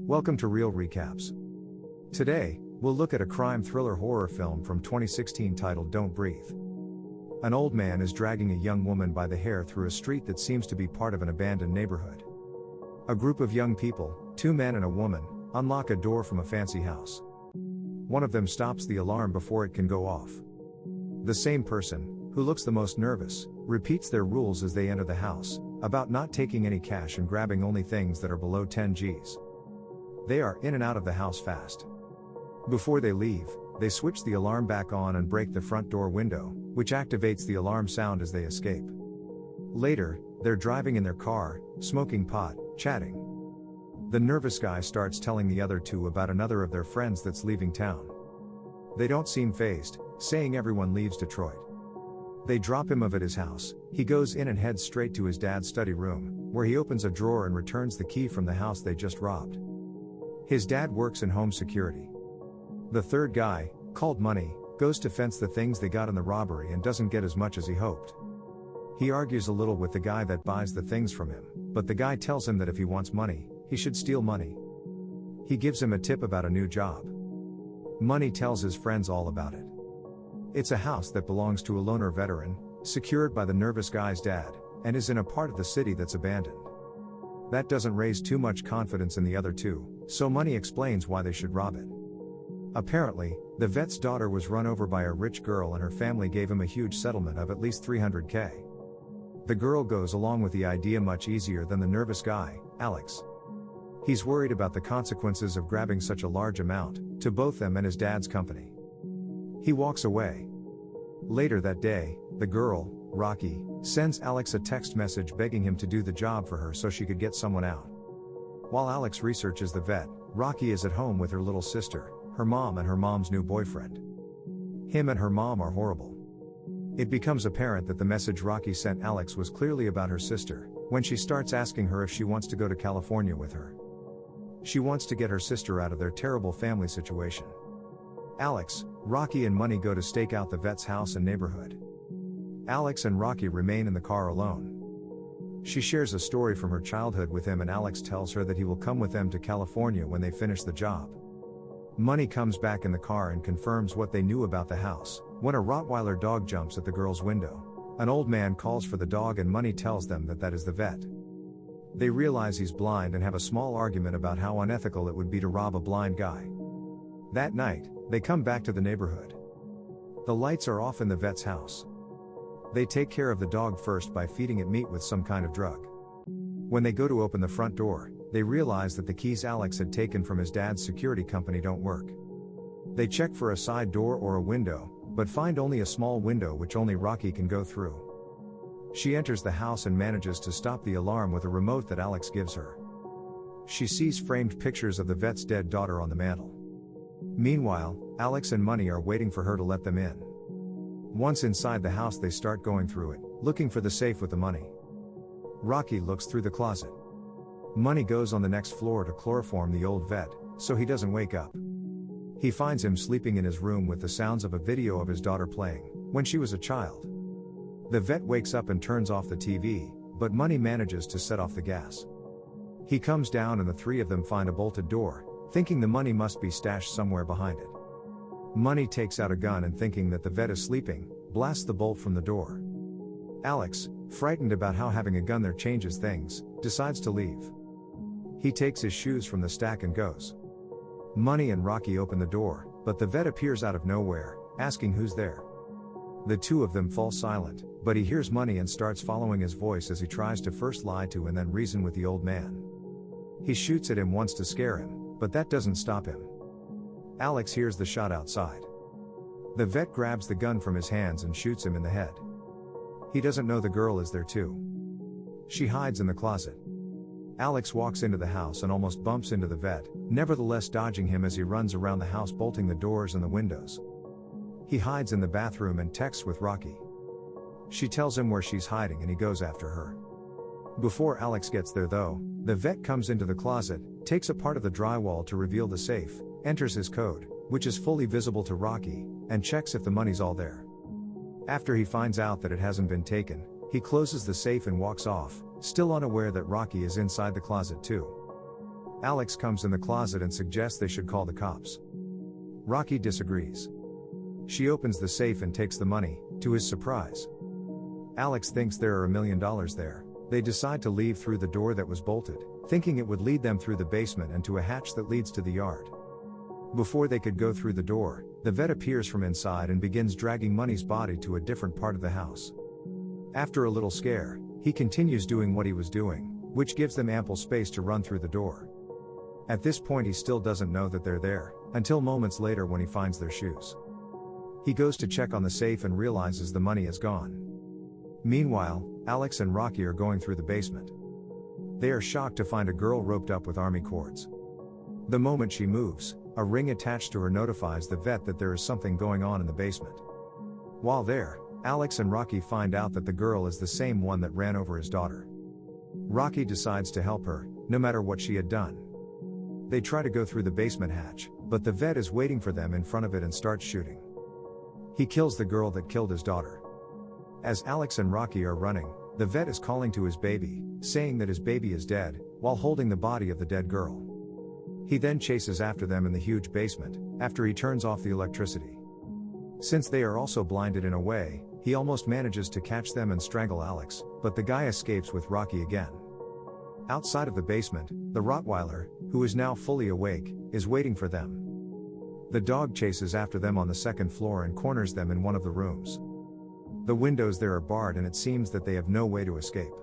Welcome to Real Recaps. Today, we'll look at a crime thriller horror film from 2016 titled Don't Breathe. An old man is dragging a young woman by the hair through a street that seems to be part of an abandoned neighborhood. A group of young people, 2 men and a woman, unlock a door from a fancy house. One of them stops the alarm before it can go off. The same person, who looks the most nervous, repeats their rules as they enter the house, about not taking any cash and grabbing only things that are below 10 Gs. They are in and out of the house fast. Before they leave, they switch the alarm back on and break the front door window, which activates the alarm sound as they escape. Later, they're driving in their car, smoking pot, chatting. The nervous guy starts telling the other 2 about another of their friends that's leaving town. They don't seem fazed, saying everyone leaves Detroit. They drop him off at his house. He goes in and heads straight to his dad's study room, where he opens a drawer and returns the key from the house they just robbed. His dad works in home security. The third guy, called Money, goes to fence the things they got in the robbery and doesn't get as much as he hoped. He argues a little with the guy that buys the things from him, but the guy tells him that if he wants money, he should steal money. He gives him a tip about a new job. Money tells his friends all about it. It's a house that belongs to a loner veteran, secured by the nervous guy's dad, and is in a part of the city that's abandoned. That doesn't raise too much confidence in the other 2, so Money explains why they should rob it. Apparently, the vet's daughter was run over by a rich girl and her family gave him a huge settlement of at least $300K. The girl goes along with the idea much easier than the nervous guy, Alex. He's worried about the consequences of grabbing such a large amount, to both them and his dad's company. He walks away. Later that day, the girl, Rocky, sends Alex a text message begging him to do the job for her so she could get someone out. While Alex researches the vet, Rocky is at home with her little sister, her mom and her mom's new boyfriend. Him and her mom are horrible. It becomes apparent that the message Rocky sent Alex was clearly about her sister, when she starts asking her if she wants to go to California with her. She wants to get her sister out of their terrible family situation. Alex, Rocky and Money go to stake out the vet's house and neighborhood. Alex and Rocky remain in the car alone. She shares a story from her childhood with him and Alex tells her that he will come with them to California when they finish the job. Money comes back in the car and confirms what they knew about the house, when a Rottweiler dog jumps at the girl's window. An old man calls for the dog and Money tells them that that is the vet. They realize he's blind and have a small argument about how unethical it would be to rob a blind guy. That night, they come back to the neighborhood. The lights are off in the vet's house. They take care of the dog first by feeding it meat with some kind of drug. When they go to open the front door, they realize that the keys Alex had taken from his dad's security company don't work. They check for a side door or a window, but find only a small window which only Rocky can go through. She enters the house and manages to stop the alarm with a remote that Alex gives her. She sees framed pictures of the vet's dead daughter on the mantel. Meanwhile, Alex and Money are waiting for her to let them in. Once inside the house they start going through it, looking for the safe with the money. Rocky looks through the closet. Money goes on the next floor to chloroform the old vet, so he doesn't wake up. He finds him sleeping in his room with the sounds of a video of his daughter playing, when she was a child. The vet wakes up and turns off the TV, but Money manages to set off the gas. He comes down and the 3 of them find a bolted door, thinking the money must be stashed somewhere behind it. Money takes out a gun and thinking that the vet is sleeping, blasts the bolt from the door. Alex, frightened about how having a gun there changes things, decides to leave. He takes his shoes from the stack and goes. Money and Rocky open the door, but the vet appears out of nowhere, asking who's there. The 2 of them fall silent, but he hears Money and starts following his voice as he tries to first lie to and then reason with the old man. He shoots at him once to scare him, but that doesn't stop him. Alex hears the shot outside. The vet grabs the gun from his hands and shoots him in the head. He doesn't know the girl is there too. She hides in the closet. Alex walks into the house and almost bumps into the vet, nevertheless dodging him as he runs around the house bolting the doors and the windows. He hides in the bathroom and texts with Rocky. She tells him where she's hiding and he goes after her. Before Alex gets there though, the vet comes into the closet, takes a part of the drywall to reveal the safe, enters his code, which is fully visible to Rocky, and checks if the money's all there. After he finds out that it hasn't been taken, he closes the safe and walks off, still unaware that Rocky is inside the closet too. Alex comes in the closet and suggests they should call the cops. Rocky disagrees. She opens the safe and takes the money, to his surprise. Alex thinks there are $1 million there. They decide to leave through the door that was bolted, thinking it would lead them through the basement and to a hatch that leads to the yard. Before they could go through the door, the vet appears from inside and begins dragging Money's body to a different part of the house. After a little scare, he continues doing what he was doing, which gives them ample space to run through the door. At this point he still doesn't know that they're there, until moments later when he finds their shoes. He goes to check on the safe and realizes the money is gone. Meanwhile, Alex and Rocky are going through the basement. They are shocked to find a girl roped up with army cords. The moment she moves, a ring attached to her notifies the vet that there is something going on in the basement. While there, Alex and Rocky find out that the girl is the same one that ran over his daughter. Rocky decides to help her, no matter what she had done. They try to go through the basement hatch, but the vet is waiting for them in front of it and starts shooting. He kills the girl that killed his daughter. As Alex and Rocky are running, the vet is calling to his baby, saying that his baby is dead, while holding the body of the dead girl. He then chases after them in the huge basement, after he turns off the electricity. Since they are also blinded in a way, he almost manages to catch them and strangle Alex, but the guy escapes with Rocky again. Outside of the basement, the Rottweiler, who is now fully awake, is waiting for them. The dog chases after them on the second floor and corners them in one of the rooms. The windows there are barred and it seems that they have no way to escape.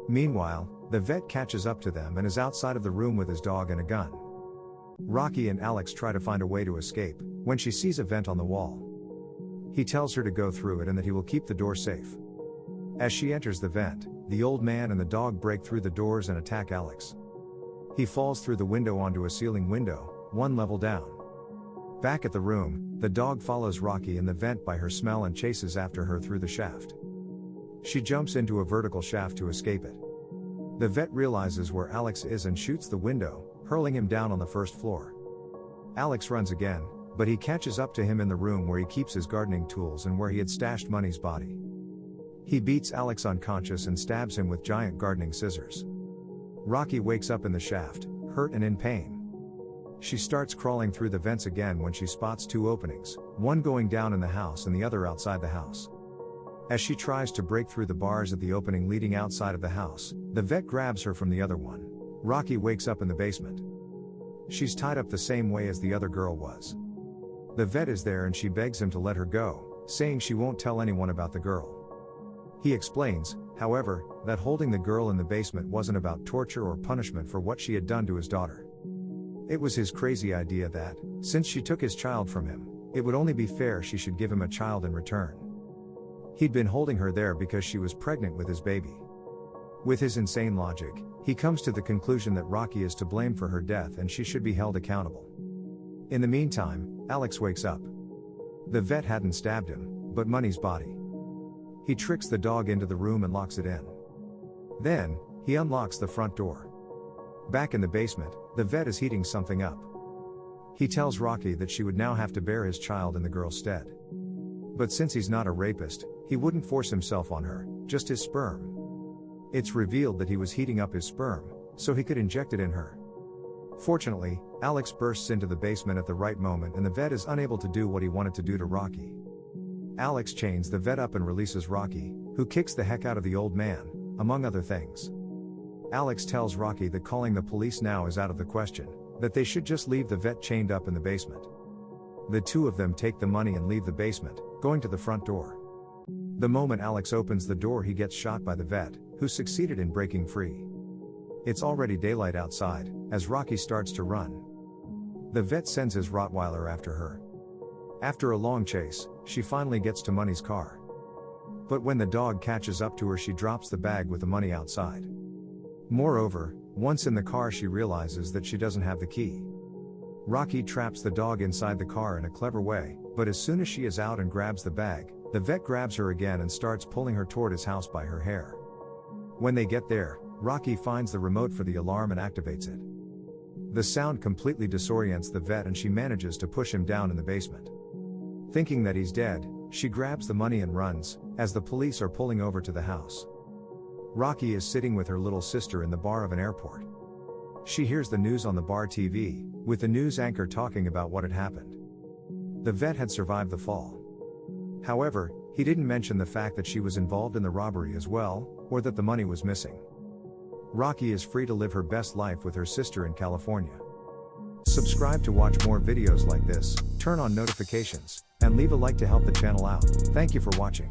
Meanwhile, the vet catches up to them and is outside of the room with his dog and a gun. Rocky and Alex try to find a way to escape, when she sees a vent on the wall. He tells her to go through it and that he will keep the door safe. As she enters the vent, the old man and the dog break through the doors and attack Alex. He falls through the window onto a ceiling window, one level down. Back at the room, the dog follows Rocky in the vent by her smell and chases after her through the shaft. She jumps into a vertical shaft to escape it. The vet realizes where Alex is and shoots the window, hurling him down on the first floor. Alex runs again, but he catches up to him in the room where he keeps his gardening tools and where he had stashed Money's body. He beats Alex unconscious and stabs him with giant gardening scissors. Rocky wakes up in the shaft, hurt and in pain. She starts crawling through the vents again when she spots two openings, one going down in the house and the other outside the house. As she tries to break through the bars at the opening leading outside of the house, the vet grabs her from the other one. Rocky wakes up in the basement. She's tied up the same way as the other girl was. The vet is there and she begs him to let her go, saying she won't tell anyone about the girl. He explains, however, that holding the girl in the basement wasn't about torture or punishment for what she had done to his daughter. It was his crazy idea that, since she took his child from him, it would only be fair she should give him a child in return. He'd been holding her there because she was pregnant with his baby. With his insane logic, he comes to the conclusion that Rocky is to blame for her death and she should be held accountable. In the meantime, Alex wakes up. The vet hadn't stabbed him, but Money's body. He tricks the dog into the room and locks it in. Then, he unlocks the front door. Back in the basement, the vet is heating something up. He tells Rocky that she would now have to bear his child in the girl's stead. But since he's not a rapist, he wouldn't force himself on her, just his sperm. It's revealed that he was heating up his sperm, so he could inject it in her. Fortunately, Alex bursts into the basement at the right moment and the vet is unable to do what he wanted to do to Rocky. Alex chains the vet up and releases Rocky, who kicks the heck out of the old man, among other things. Alex tells Rocky that calling the police now is out of the question, that they should just leave the vet chained up in the basement. The two of them take the money and leave the basement, going to the front door. The moment Alex opens the door he gets shot by the vet, who succeeded in breaking free. It's already daylight outside, as Rocky starts to run. The vet sends his Rottweiler after her. After a long chase, she finally gets to Money's car. But when the dog catches up to her she drops the bag with the money outside. Moreover, once in the car she realizes that she doesn't have the key. Rocky traps the dog inside the car in a clever way, but as soon as she is out and grabs the bag, the vet grabs her again and starts pulling her toward his house by her hair. When they get there, Rocky finds the remote for the alarm and activates it. The sound completely disorients the vet and she manages to push him down in the basement. Thinking that he's dead, she grabs the money and runs, as the police are pulling over to the house. Rocky is sitting with her little sister in the bar of an airport. She hears the news on the bar TV, with the news anchor talking about what had happened. The vet had survived the fall. However, he didn't mention the fact that she was involved in the robbery as well, or that the money was missing. Rocky is free to live her best life with her sister in California. Subscribe to watch more videos like this, turn on notifications, and leave a like to help the channel out. Thank you for watching.